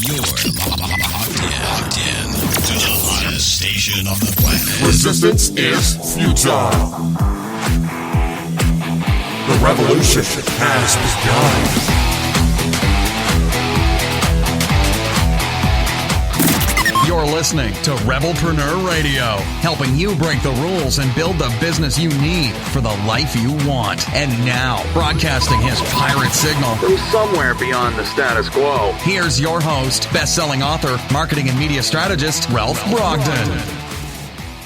You're locked in to the hottest station on the planet. Resistance is futile. The revolution has begun. You're listening to Rebelpreneur Radio, helping you break the rules and build the business you need for the life you want. And now, broadcasting his pirate signal from somewhere beyond the status quo, here's your host, best-selling author, marketing and media strategist, Ralph Brogden.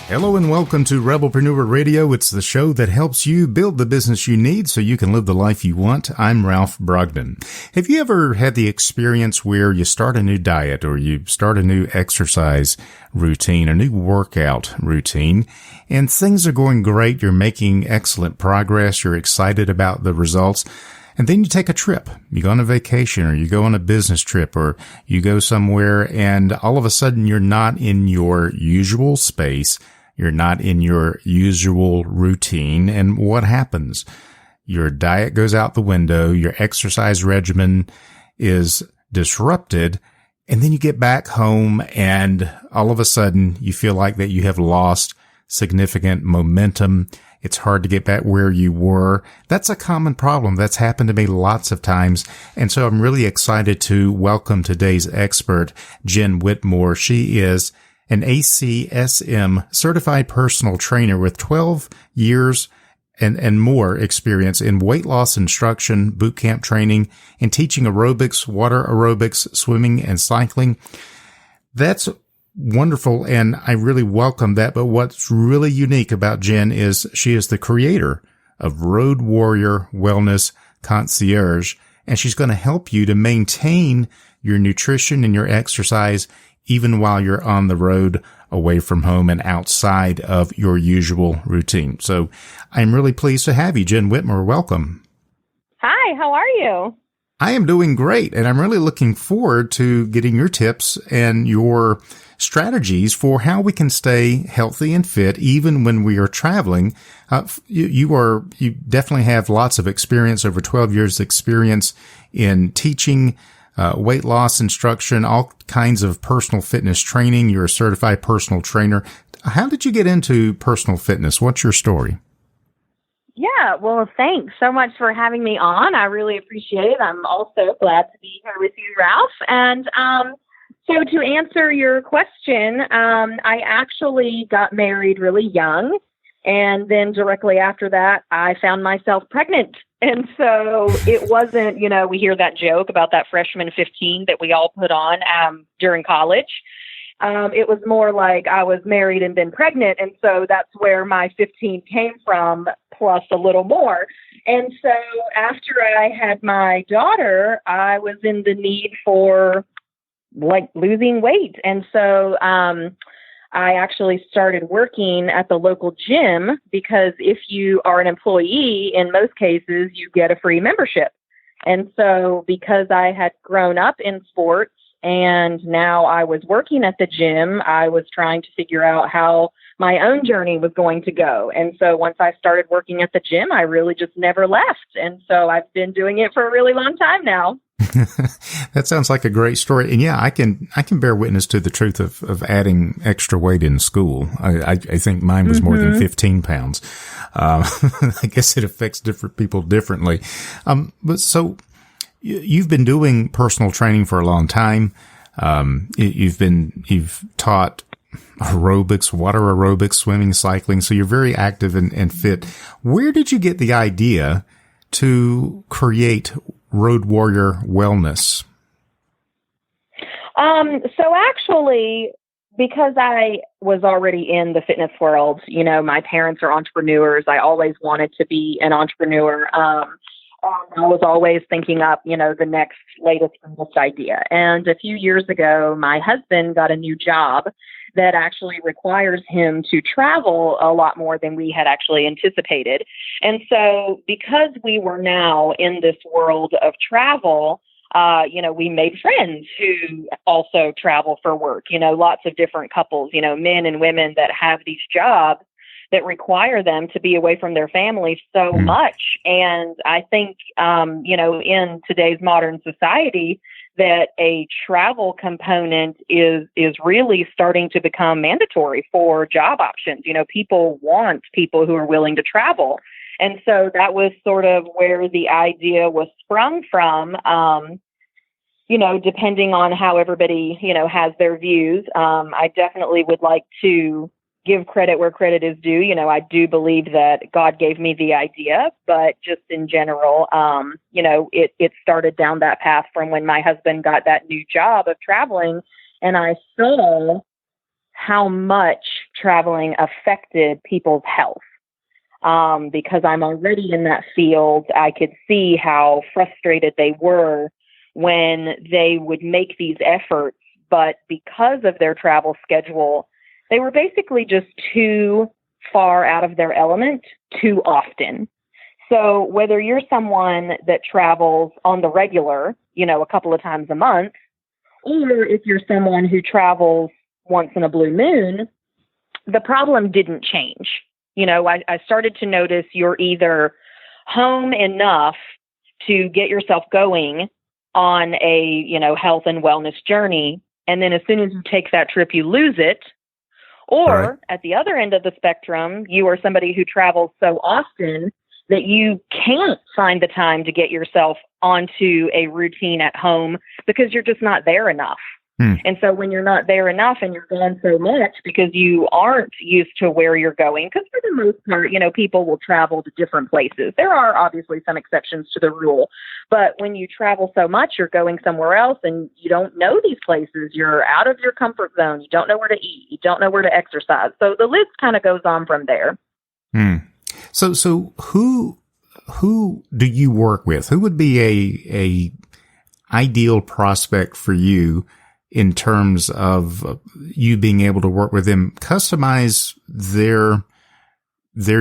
Hello and welcome to Rebelpreneur Radio. It's the show that helps you build the business you need so you can live the life you want. I'm Ralph Brogden. Have you ever had the experience where you start a new diet or you start a new exercise routine, a new workout routine, and things are going great, you're making excellent progress, you're excited about the results, and then you take a trip. You go on a vacation or you go on a business trip or you go somewhere and all of a sudden you're not in your usual space. You're not in your usual routine. And what happens? Your diet goes out the window. Your exercise regimen is disrupted. And then you get back home and all of a sudden you feel like that you have lost significant momentum. It's hard to get back where you were. That's a common problem. That's happened to me lots of times. And so I'm really excited to welcome today's expert, Jen Whitmore. She is an ACSM Certified Personal Trainer with 12 years and more experience in weight loss instruction, bootcamp training, and teaching aerobics, water aerobics, swimming, and cycling. That's wonderful, and I really welcome that. But what's really unique about Jen is she is the creator of Road Warrior Wellness Concierge, and she's going to help you to maintain your nutrition and your exercise even while you're on the road, away from home and outside of your usual routine. So I'm really pleased to have you, Jen Whitmore. Welcome. Hi, how are you? I am doing great, and I'm really looking forward to getting your tips and your strategies for how we can stay healthy and fit even when we are traveling. You definitely have lots of experience, over 12 years experience in teaching weight loss instruction, all kinds of personal fitness training. You're a certified personal trainer. How did you get into personal fitness? What's your story? Yeah, well, thanks so much for having me on. I really appreciate it. I'm also glad to be here with you, Ralph. And so to answer your question, I actually got married really young. And then directly after that, I found myself pregnant. And so it wasn't, we hear that joke about that freshman 15 that we all put on during college. It was more like I was married and then pregnant. And so that's where my 15 came from, plus a little more. And so after I had my daughter, I was in the need for losing weight. And so I actually started working at the local gym because if you are an employee, in most cases, you get a free membership. And so because I had grown up in sports and now I was working at the gym, I was trying to figure out how my own journey was going to go. And so once I started working at the gym, I really just never left. And so I've been doing it for a really long time now. That sounds like a great story. And yeah, I can bear witness to the truth of adding extra weight in school. I think mine was more than 15 pounds. I guess it affects different people differently. But so you've been doing personal training for a long time. You've taught aerobics, water aerobics, swimming, cycling. So you're very active and fit. Where did you get the idea to create Road Warrior Wellness? So actually, because I was already in the fitness world, my parents are entrepreneurs. I always wanted to be an entrepreneur. I was always thinking up, the next latest idea. And a few years ago, my husband got a new job that actually requires him to travel a lot more than we had actually anticipated. And so because we were now in this world of travel, we made friends who also travel for work, lots of different couples, men and women that have these jobs that require them to be away from their families so much. And I think, in today's modern society, that a travel component is really starting to become mandatory for job options. People want people who are willing to travel. And so that was sort of where the idea was sprung from, depending on how everybody, has their views. I definitely would like to give credit where credit is due. I do believe that God gave me the idea, but just in general, it started down that path from when my husband got that new job of traveling, and I saw how much traveling affected people's health. Because I'm already in that field, I could see how frustrated they were when they would make these efforts, but because of their travel schedule, they were basically just too far out of their element too often. So whether you're someone that travels on the regular, a couple of times a month, or if you're someone who travels once in a blue moon, the problem didn't change. I started to notice you're either home enough to get yourself going on a, health and wellness journey, and then as soon as you take that trip, you lose it. Or right. At the other end of the spectrum, you are somebody who travels so often that you can't find the time to get yourself onto a routine at home because you're just not there enough. And so when you're not there enough and you're gone so much because you aren't used to where you're going, because for the most part, people will travel to different places. There are obviously some exceptions to the rule, but when you travel so much, you're going somewhere else and you don't know these places. You're out of your comfort zone. You don't know where to eat. You don't know where to exercise. So the list kind of goes on from there. So who do you work with? Who would be a ideal prospect for you in terms of you being able to work with them, customize their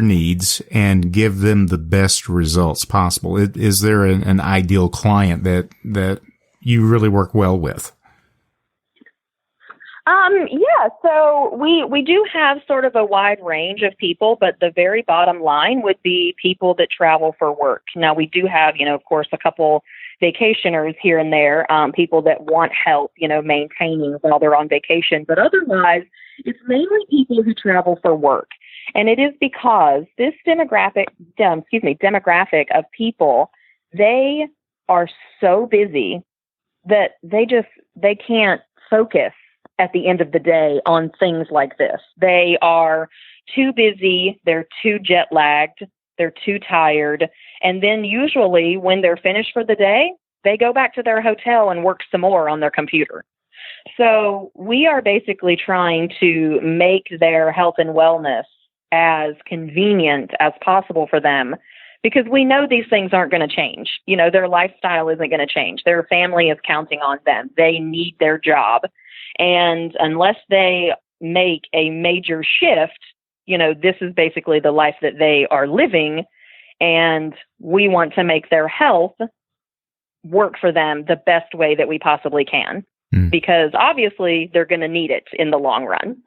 needs and give them the best results possible? Is there an ideal client that you really work well with? Yeah, so we do have sort of a wide range of people, but the very bottom line would be people that travel for work. Now, we do have, of course, a couple vacationers here and there, people that want help, maintaining while they're on vacation. But otherwise, it's mainly people who travel for work. And it is because this demographic of people, they are so busy that they can't focus at the end of the day on things like this. They are too busy, they're too jet lagged, they're too tired, and then usually when they're finished for the day, they go back to their hotel and work some more on their computer. So we are basically trying to make their health and wellness as convenient as possible for them, because we know these things aren't going to change. Their lifestyle isn't going to change. Their family is counting on them. They need their job. And unless they make a major shift, this is basically the life that they are living. And we want to make their health work for them the best way that we possibly can, because obviously they're going to need it in the long run.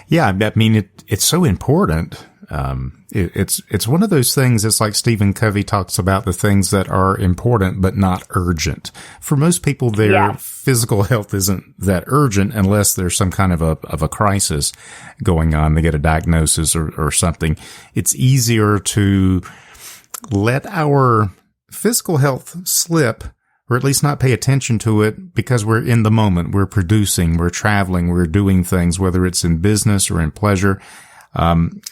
Yeah, I mean, it's so important. It's one of those things. It's like Stephen Covey talks about, the things that are important but not urgent. For most people, their physical health isn't that urgent unless there's some kind of a crisis going on. They get a diagnosis or something. It's easier to let our physical health slip, or at least not pay attention to it, because we're in the moment. We're producing, we're traveling, we're doing things, whether it's in business or in pleasure.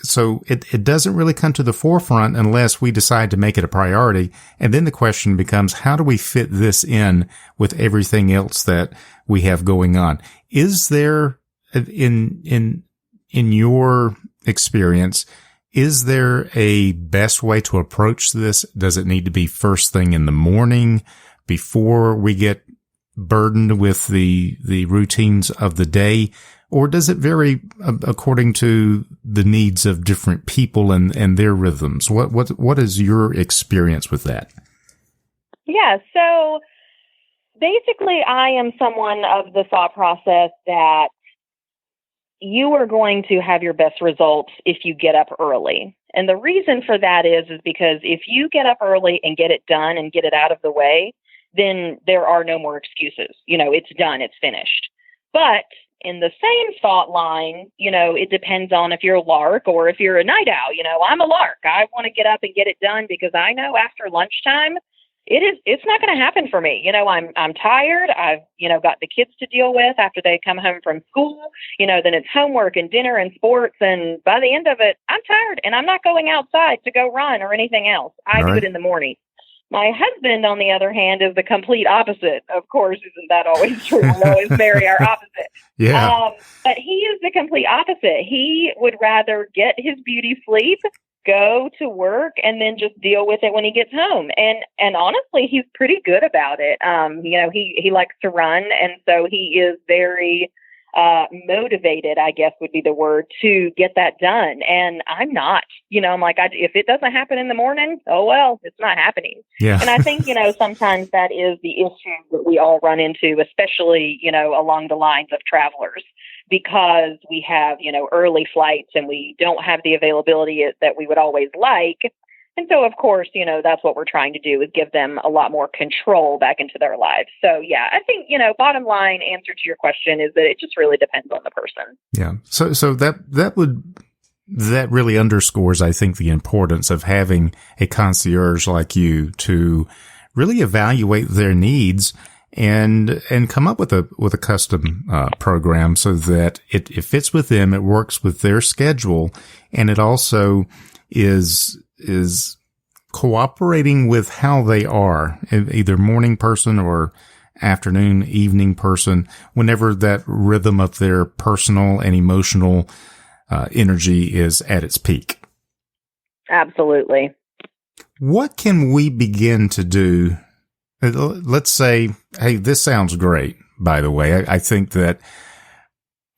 So it doesn't really come to the forefront unless we decide to make it a priority. And then the question becomes, how do we fit this in with everything else that we have going on? Is there, in your experience, is there a best way to approach this? Does it need to be first thing in the morning before we get burdened with the routines of the day? Or does it vary according to the needs of different people and their rhythms? What is your experience with that? Yeah, so basically I am someone of the thought process that you are going to have your best results if you get up early. And the reason for that is because if you get up early and get it done and get it out of the way, then there are no more excuses. It's done, it's finished. But in the same thought line, it depends on if you're a lark or if you're a night owl. I'm a lark. I want to get up and get it done because I know after lunchtime, it's not going to happen for me. I'm tired. I've, got the kids to deal with after they come home from school, then it's homework and dinner and sports. And by the end of it, I'm tired and I'm not going outside to go run or anything else. I do it in the morning. My husband, on the other hand, is the complete opposite. Of course, isn't that always true? We always marry our opposite. Yeah. But he is the complete opposite. He would rather get his beauty sleep, go to work, and then just deal with it when he gets home. And honestly, he's pretty good about it. He likes to run, and so he is very motivated, I guess would be the word, to get that done. And I'm not. I'm like, if it doesn't happen in the morning, oh well, it's not happening. Yeah. And I think sometimes that is the issue that we all run into, especially along the lines of travelers, because we have early flights and we don't have the availability that we would always like. And so, of course, that's what we're trying to do, is give them a lot more control back into their lives. So, yeah, I think, bottom line answer to your question is that it just really depends on the person. Yeah. So that really underscores, I think, the importance of having a concierge like you to really evaluate their needs and come up with a custom program so that it fits with them, it works with their schedule, and it also is cooperating with how they are, either morning person or afternoon, evening person, whenever that rhythm of their personal and emotional energy is at its peak. Absolutely. What can we begin to do? Let's say, hey, this sounds great, by the way. I think that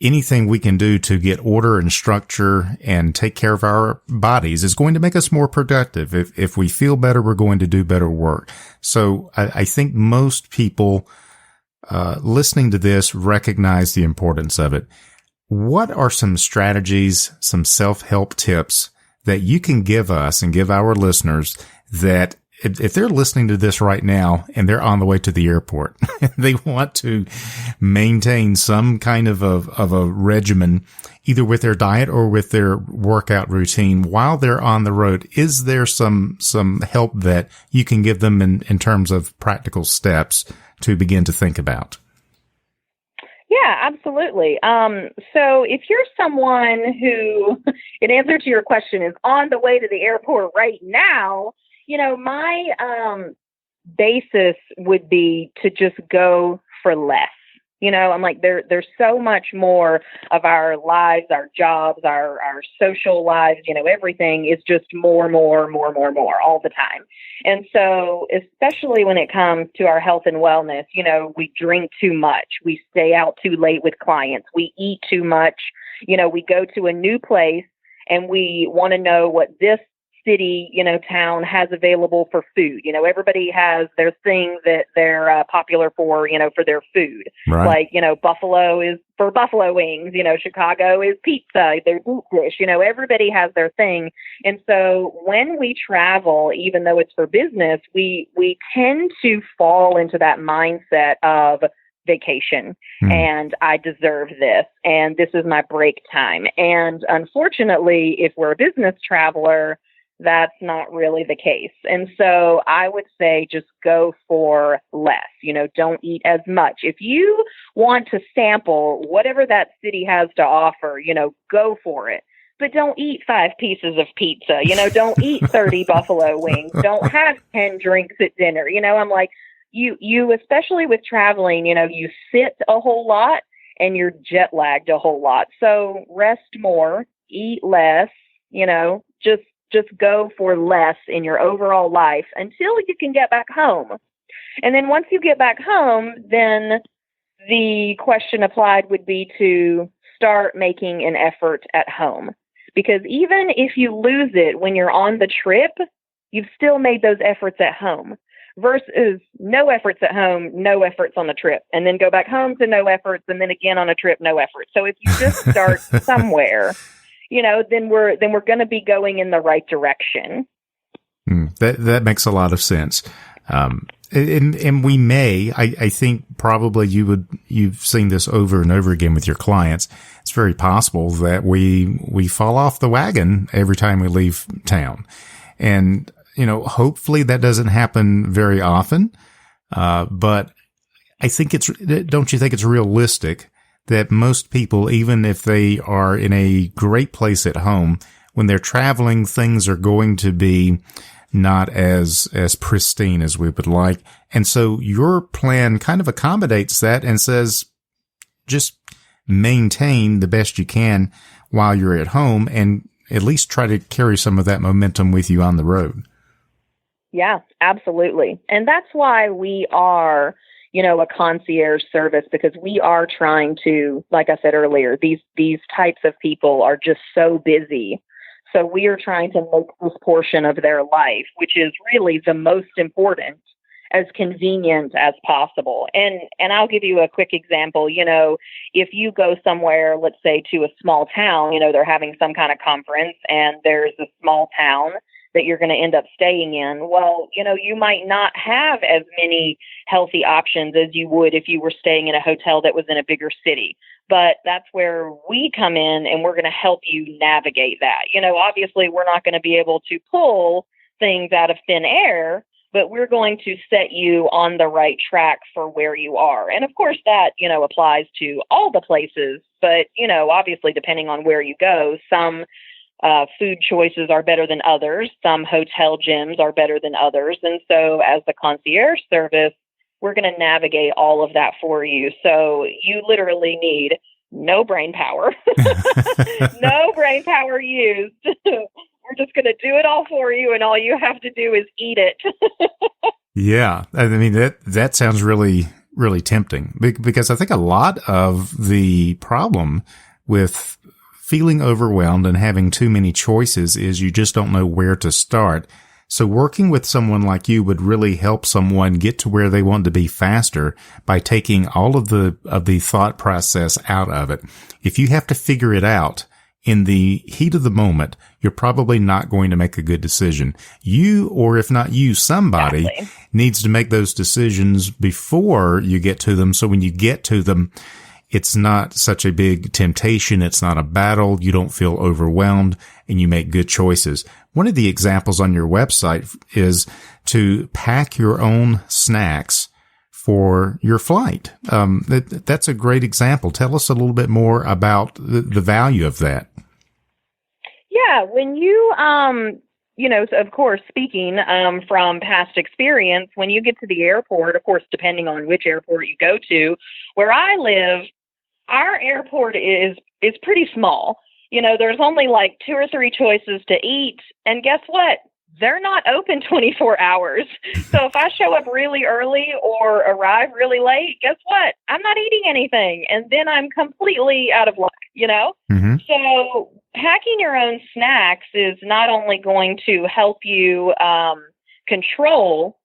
anything we can do to get order and structure and take care of our bodies is going to make us more productive. If we feel better, we're going to do better work. So I think most people listening to this recognize the importance of it. What are some strategies, some self-help tips that you can give us and give our listeners that if they're listening to this right now and they're on the way to the airport, they want to maintain some kind of a regimen, either with their diet or with their workout routine while they're on the road, is there some help that you can give them in terms of practical steps to begin to think about? Yeah, absolutely. So if you're someone who, in answer to your question, is on the way to the airport right now, my basis would be to just go for less. I'm like, there's so much more of our lives, our jobs, our social lives, everything is just more all the time. And so, especially when it comes to our health and wellness, we drink too much, we stay out too late with clients, we eat too much, we go to a new place and we want to know what this city, town has available for food. Everybody has their thing that they're popular for, for their food. Right. Like, Buffalo is for buffalo wings, Chicago is pizza, their deep dish, everybody has their thing. And so when we travel, even though it's for business, we tend to fall into that mindset of vacation and I deserve this and this is my break time. And unfortunately, if we're a business traveler, that's not really the case. And so I would say just go for less, don't eat as much. If you want to sample whatever that city has to offer, go for it. But don't eat 5 pieces of pizza, don't eat 30 buffalo wings, don't have 10 drinks at dinner. I'm like, you, especially with traveling, you sit a whole lot and you're jet lagged a whole lot. So rest more, eat less, just go for less in your overall life until you can get back home. And then once you get back home, then the question applied would be to start making an effort at home. Because even if you lose it when you're on the trip, you've still made those efforts at home. Versus no efforts at home, no efforts on the trip, and then go back home to no efforts, and then again on a trip, no efforts. So if you just start somewhere, then we're going to be going in the right direction. That makes a lot of sense. And we may, I think probably you've seen this over and over again with your clients. It's very possible that we fall off the wagon every time we leave town. And, hopefully that doesn't happen very often. But I think don't you think it's realistic that most people, even if they are in a great place at home, when they're traveling, things are going to be not as pristine as we would like. And so your plan kind of accommodates that and says, just maintain the best you can while you're at home and at least try to carry some of that momentum with you on the road. Yeah, absolutely. And that's why we are, a concierge service, because we are trying to, like I said earlier, these types of people are just so busy. So we are trying to make this portion of their life, which is really the most important, as convenient as possible. And I'll give you a quick example. If you go somewhere, let's say to a small town, they're having some kind of conference and there's a small town that you're going to end up staying in. Well, you might not have as many healthy options as you would if you were staying in a hotel that was in a bigger city. But that's where we come in and we're going to help you navigate that. Obviously we're not going to be able to pull things out of thin air, but we're going to set you on the right track for where you are. And of course that, applies to all the places, but, obviously depending on where you go, some food choices are better than others. Some hotel gyms are better than others. And so as the concierge service, we're going to navigate all of that for you. So you literally need no brain power, no brain power used. We're just going to do it all for you. And all you have to do is eat it. Yeah. I mean, that sounds really, really tempting, because I think a lot of the problem with feeling overwhelmed and having too many choices is you just don't know where to start. So working with someone like you would really help someone get to where they want to be faster by taking all of the thought process out of it. If you have to figure it out in the heat of the moment, you're probably not going to make a good decision. You, or if not you, somebody needs to make those decisions before you get to them. So when you get to them, it's not such a big temptation. It's not a battle. You don't feel overwhelmed and you make good choices. One of the examples on your website is to pack your own snacks for your flight. That's a great example. Tell us a little bit more about the value of that. Yeah, when you, of course, speaking from past experience, when you get to the airport, of course, depending on which airport you go to, where I live, our airport is pretty small. There's only like 2 or 3 choices to eat. And guess what? They're not open 24 hours. So if I show up really early or arrive really late, guess what? I'm not eating anything. And then I'm completely out of luck, Mm-hmm. So packing your own snacks is not only going to help you control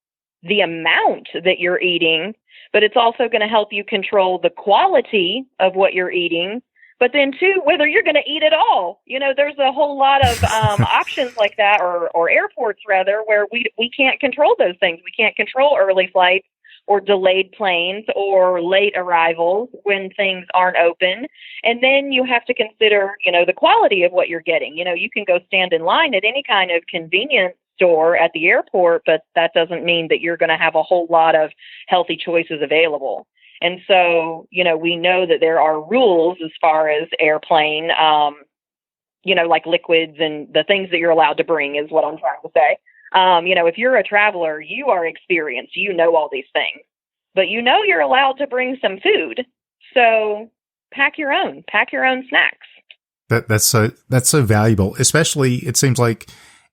the amount that you're eating, but it's also going to help you control the quality of what you're eating. But then, too, whether you're going to eat it all. There's a whole lot of options like that, or airports, rather, where we can't control those things. We can't control early flights or delayed planes or late arrivals when things aren't open. And then you have to consider, the quality of what you're getting. You can go stand in line at any kind of convenience store at the airport, but that doesn't mean that you're going to have a whole lot of healthy choices available. And so, we know that there are rules as far as airplane, like liquids and the things that you're allowed to bring is what I'm trying to say. If you're a traveler, you are experienced, all these things, but you're allowed to bring some food. So pack your own snacks. That's so valuable, especially it seems like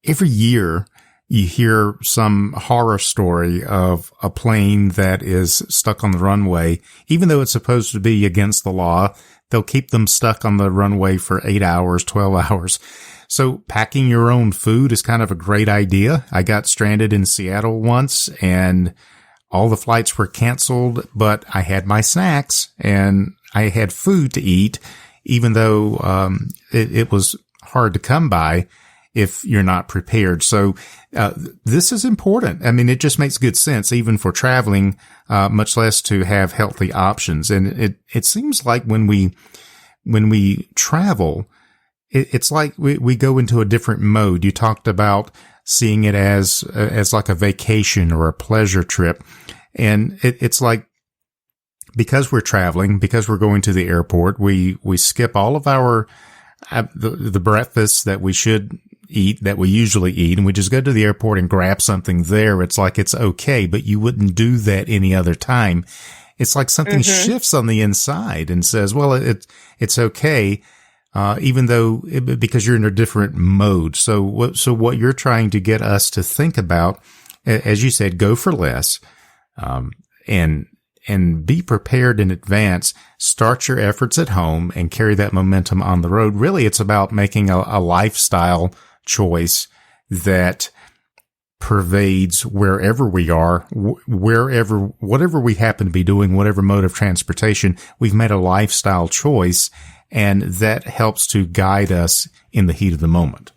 every year you hear some horror story of a plane that is stuck on the runway. Even though it's supposed to be against the law, they'll keep them stuck on the runway for 8 hours, 12 hours. So packing your own food is kind of a great idea. I got stranded in Seattle once and all the flights were canceled, but I had my snacks and I had food to eat, even though it was hard to come by. if you're not prepared. So, this is important. I mean, it just makes good sense, even for traveling, much less to have healthy options. And it seems like when we travel, it's like we go into a different mode. You talked about seeing it as like a vacation or a pleasure trip. And it's like, because we're traveling, because we're going to the airport, we skip all of our, the breakfasts that we should eat, that we usually eat, and we just go to the airport and grab something there. It's like it's okay, but you wouldn't do that any other time. It's like something shifts on the inside and says, well, it's okay. Even though, because you're in a different mode. So what you're trying to get us to think about, as you said, go for less, and be prepared in advance. Start your efforts at home and carry that momentum on the road. Really, it's about making a lifestyle choice that pervades wherever we are, whatever we happen to be doing, whatever mode of transportation. We've made a lifestyle choice, and that helps to guide us in the heat of the moment.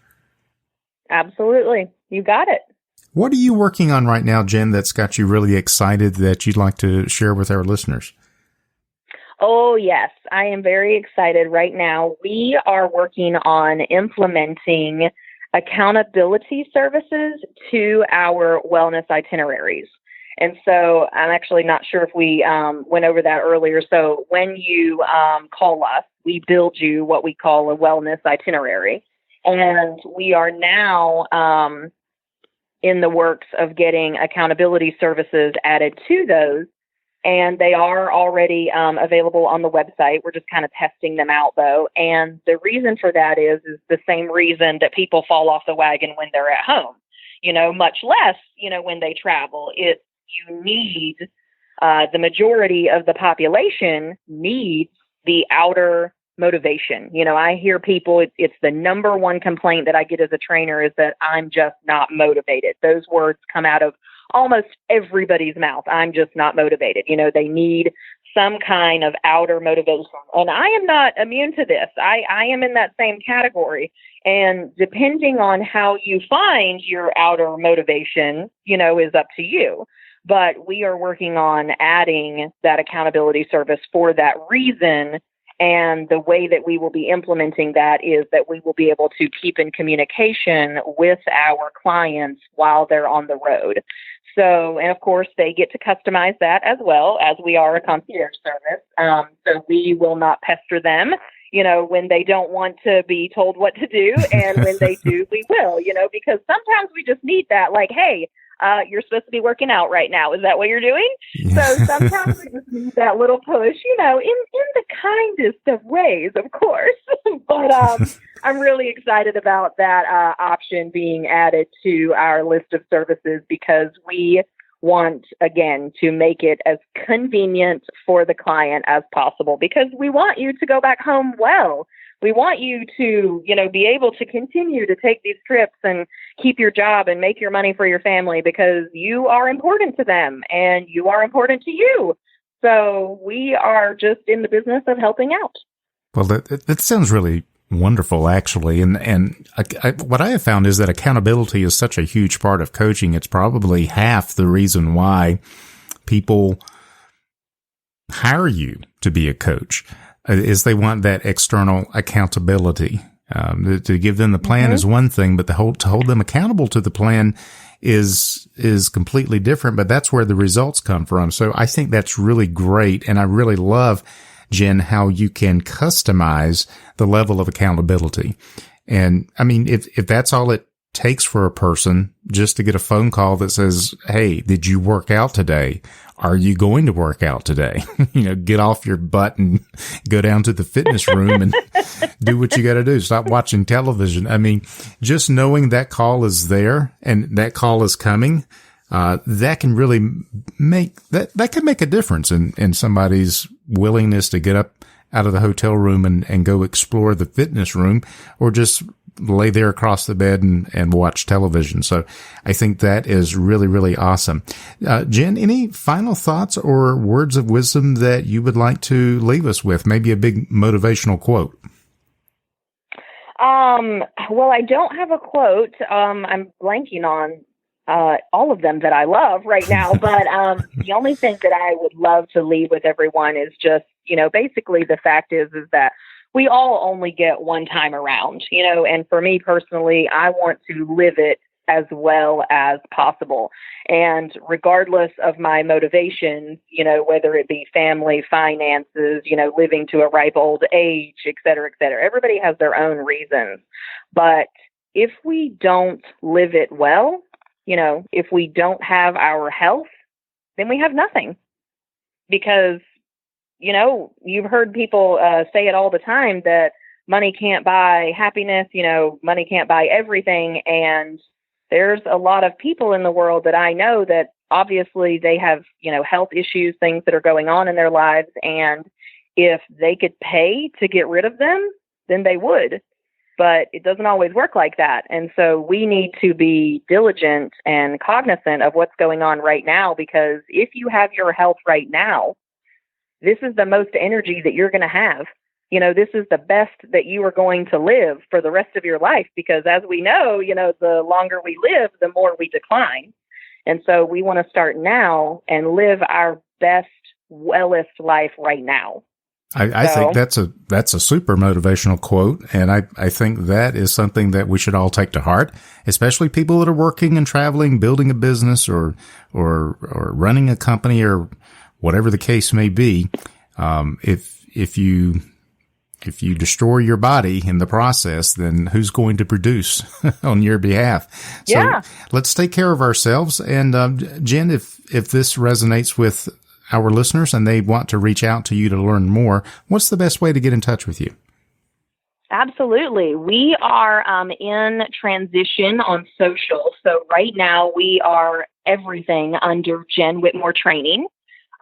Absolutely. You got it. What are you working on right now, Jen, that's got you really excited that you'd like to share with our listeners? Oh, yes. I am very excited right now. We are working on implementing accountability services to our wellness itineraries. And so I'm actually not sure if we went over that earlier. So when you call us, we build you what we call a wellness itinerary. And we are now in the works of getting accountability services added to those. And they are already available on the website. We're just kind of testing them out, though. And the reason for that is the same reason that people fall off the wagon when they're at home, much less, when they travel. You need, the majority of the population needs the outer motivation. I hear people, it's the number one complaint that I get as a trainer is that I'm just not motivated. Those words come out of almost everybody's mouth. I'm just not motivated. They need some kind of outer motivation. And I am not immune to this. I am in that same category. And depending on how you find your outer motivation, is up to you. But we are working on adding that accountability service for that reason. And the way that we will be implementing that is that we will be able to keep in communication with our clients while they're on the road. So, and of course, they get to customize that as well, as we are a concierge service. So we will not pester them, when they don't want to be told what to do. And when they do, we will, because sometimes we just need that, like, hey, you're supposed to be working out right now. Is that what you're doing? Yeah. So sometimes we just need that little push, in the kindest of ways, of course. But I'm really excited about that option being added to our list of services because we want, again, to make it as convenient for the client as possible because we want you to go back home well. We want you to, be able to continue to take these trips and keep your job and make your money for your family because you are important to them and you are important to you. So we are just in the business of helping out. Well, that sounds really wonderful, actually. And what I have found is that accountability is such a huge part of coaching. It's probably half the reason why people hire you to be a coach. Is they want that external accountability. To give them the plan is one thing, but to hold them accountable to the plan is completely different, but that's where the results come from. So I think that's really great. And I really love, Jen, how you can customize the level of accountability. And I mean, if that's all it takes for a person just to get a phone call that says, hey, did you work out today? Are you going to work out today? Get off your butt and go down to the fitness room and do what you got to do. Stop watching television. I mean, just knowing that call is there and that call is coming, that can really that can make a difference in somebody's willingness to get up out of the hotel room and go explore the fitness room or just lay there across the bed and watch television. So I think that is really, really awesome. Jen, any final thoughts or words of wisdom that you would like to leave us with? Maybe a big motivational quote. Well, I don't have a quote. I'm blanking on all of them that I love right now, but the only thing that I would love to leave with everyone is just, basically the fact is that we all only get one time around, and for me personally, I want to live it as well as possible. And regardless of my motivations, whether it be family, finances, living to a ripe old age, et cetera, everybody has their own reasons. But if we don't live it well, if we don't have our health, then we have nothing. Because, you've heard people say it all the time that money can't buy happiness, money can't buy everything. And there's a lot of people in the world that I know that obviously they have, health issues, things that are going on in their lives. And if they could pay to get rid of them, then they would. But it doesn't always work like that. And so we need to be diligent and cognizant of what's going on right now, because if you have your health right now, this is the most energy that you're going to have. This is the best that you are going to live for the rest of your life, because as we know, the longer we live, the more we decline. And so we want to start now and live our best, wellest life right now. I think that's a super motivational quote. And I think that is something that we should all take to heart, especially people that are working and traveling, building a business or running a company or whatever the case may be. If you destroy your body in the process, then who's going to produce on your behalf? So yeah. Let's take care of ourselves. And Jen, if this resonates with our listeners and they want to reach out to you to learn more, what's the best way to get in touch with you? Absolutely. We are in transition on social. So right now we are everything under Jen Whitmore Training.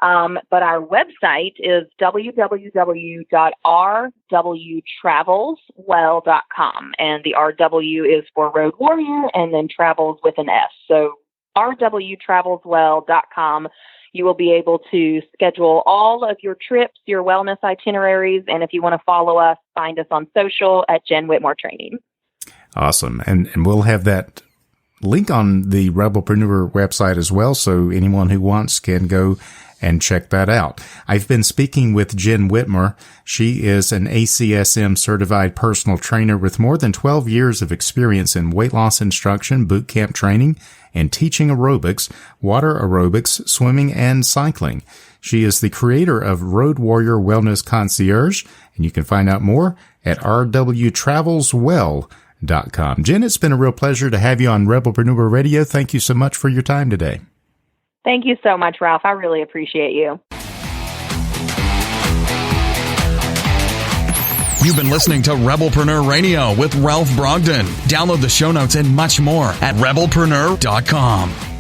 But our website is www.rwtravelswell.com. And the RW is for Road Warrior and then travels with an S. So rwtravelswell.com. You will be able to schedule all of your trips, your wellness itineraries. And if you want to follow us, find us on social at Jen Whitmore Training. Awesome. And we'll have that link on the Rebelpreneur website as well. So anyone who wants can go and check that out. I've been speaking with Jen Whitmore. She is an ACSM Certified Personal Trainer with more than 12 years of experience in weight loss instruction, bootcamp training, and teaching aerobics, water aerobics, swimming, and cycling. She is the creator of Road Warrior Wellness Concierge, and you can find out more at rwtravelswell.com. Jen, it's been a real pleasure to have you on Rebelpreneur Radio. Thank you so much for your time today. Thank you so much, Ralph. I really appreciate you. You've been listening to Rebelpreneur Radio with Ralph Brogden. Download the show notes and much more at rebelpreneur.com.